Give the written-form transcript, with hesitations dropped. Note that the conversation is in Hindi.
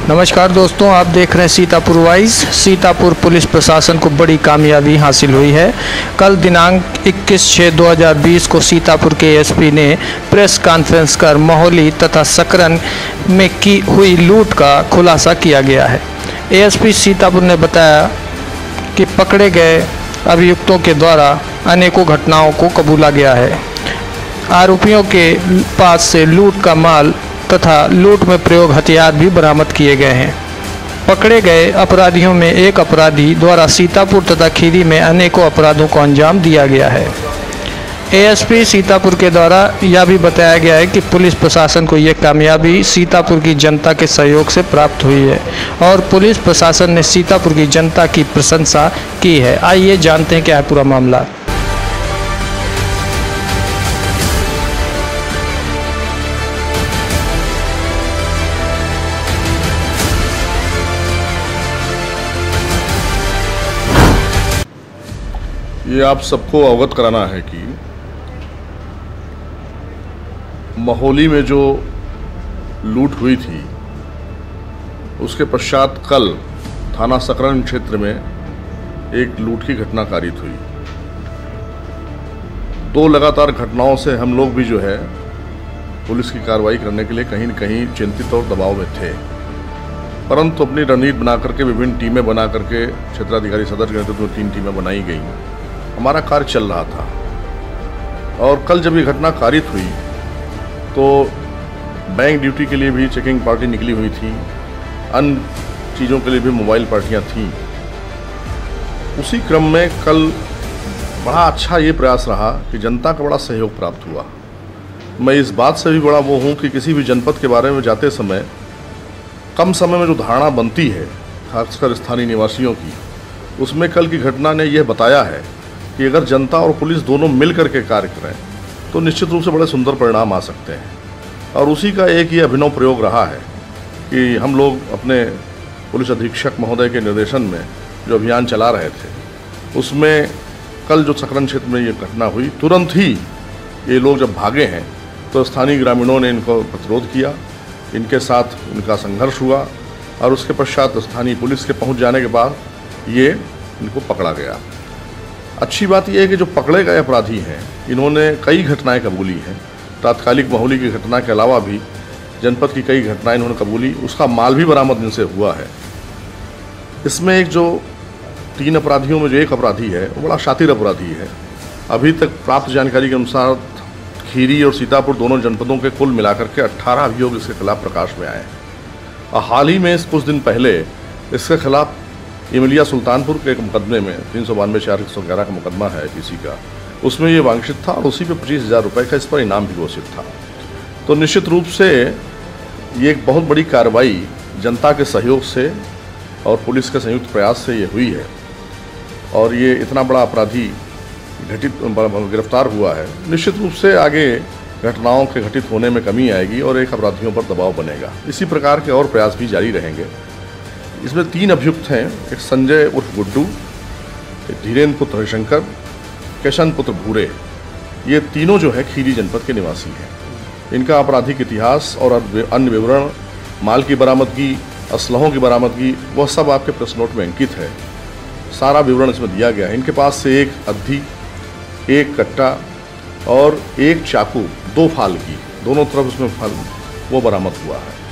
नमस्कार दोस्तों, आप देख रहे हैं सीतापुर वाइज। सीतापुर पुलिस प्रशासन को बड़ी कामयाबी हासिल हुई है। कल दिनांक 21/6/2020 को सीतापुर के एसपी ने प्रेस कॉन्फ्रेंस कर मोहाली तथा सकरन में की हुई लूट का खुलासा किया गया है। एएसपी सीतापुर ने बताया कि पकड़े गए अभियुक्तों के द्वारा अनेकों घटनाओं को कबूला गया है। आरोपियों के पास से लूट का माल तथा लूट में प्रयोग हथियार भी बरामद किए गए हैं। पकड़े गए अपराधियों में एक अपराधी द्वारा सीतापुर तथा खीरी में अनेकों अपराधों को अंजाम दिया गया है। एएसपी सीतापुर के द्वारा यह भी बताया गया है कि पुलिस प्रशासन को यह कामयाबी सीतापुर की जनता के सहयोग से प्राप्त हुई है और पुलिस प्रशासन ने सीतापुर की जनता की प्रशंसा की है। आइए जानते हैं क्या है पूरा मामला। ये आप सबको अवगत कराना है कि मोहाली में जो लूट हुई थी उसके पश्चात कल थाना सकरन क्षेत्र में एक लूट की घटना कारित हुई। दो लगातार घटनाओं से हम लोग भी जो है पुलिस की कार्रवाई करने के लिए कहीं न कहीं चिंतित और दबाव में थे, परंतु अपनी रणनीति बना करके विभिन्न टीमें बना करके क्षेत्राधिकारी सदर के नेतृत्व में 3 टीमें बनाई गई, हमारा कार्य चल रहा था। और कल जब ये घटना कारित हुई तो बैंक ड्यूटी के लिए भी चेकिंग पार्टी निकली हुई थी, अन्य चीज़ों के लिए भी मोबाइल पार्टियां थीं। उसी क्रम में कल बड़ा अच्छा ये प्रयास रहा कि जनता का बड़ा सहयोग प्राप्त हुआ। मैं इस बात से भी बड़ा वो हूँ कि किसी भी जनपद के बारे में जाते समय कम समय में जो धारणा बनती है खासकर स्थानीय निवासियों की, उसमें कल की घटना ने यह बताया है कि अगर जनता और पुलिस दोनों मिल करके कार्य करें तो निश्चित रूप से बड़े सुंदर परिणाम आ सकते हैं। और उसी का एक ये अभिनव प्रयोग रहा है कि हम लोग अपने पुलिस अधीक्षक महोदय के निर्देशन में जो अभियान चला रहे थे उसमें कल जो सकरन क्षेत्र में ये घटना हुई, तुरंत ही ये लोग जब भागे हैं तो स्थानीय ग्रामीणों ने इनको प्रतिरोध किया, इनके साथ इनका संघर्ष हुआ और उसके पश्चात स्थानीय पुलिस के पहुँच जाने के बाद ये इनको पकड़ा गया। अच्छी बात यह है कि जो पकड़े गए अपराधी हैं इन्होंने कई घटनाएं कबूली हैं। तात्कालिक मोहाली की घटना के अलावा भी जनपद की कई घटनाएं इन्होंने कबूली, उसका माल भी बरामद इनसे हुआ है। इसमें एक जो 3 अपराधियों में जो एक अपराधी है वो बड़ा शातिर अपराधी है। अभी तक प्राप्त जानकारी के अनुसार खीरी और सीतापुर दोनों जनपदों के कुल मिलाकर के 18 अभियोग इसके खिलाफ प्रकाश में आए हैं। और हाल ही में कुछ दिन पहले इसके खिलाफ इमलिया सुल्तानपुर के एक मुकदमे में 392/411 का मुकदमा है पीसी का, उसमें ये वांछित था और उसी पे 25,000 रुपये का इस पर इनाम भी घोषित था। तो निश्चित रूप से ये एक बहुत बड़ी कार्रवाई जनता के सहयोग से और पुलिस के संयुक्त प्रयास से ये हुई है और ये इतना बड़ा अपराधी गिरफ्तार हुआ है। निश्चित रूप से आगे घटनाओं के घटित होने में कमी आएगी और एक अपराधियों पर दबाव बनेगा। इसी प्रकार के और प्रयास भी जारी रहेंगे। इसमें 3 अभियुक्त हैं, एक संजय उर्फ गुड्डू, एक धीरेन्द्र पुत्र हरिशंकर, किशन पुत्र भूरे। ये तीनों जो है खीरी जनपद के निवासी हैं। इनका आपराधिक इतिहास और अन्य विवरण, माल की बरामदगी, असलहों की बरामदगी, वह सब आपके प्रेस नोट में अंकित है। सारा विवरण इसमें दिया गया है। इनके पास से एक अद्धी, एक कट्टा और एक चाकू, 2 फाल की, दोनों तरफ उसमें फल वो बरामद हुआ है।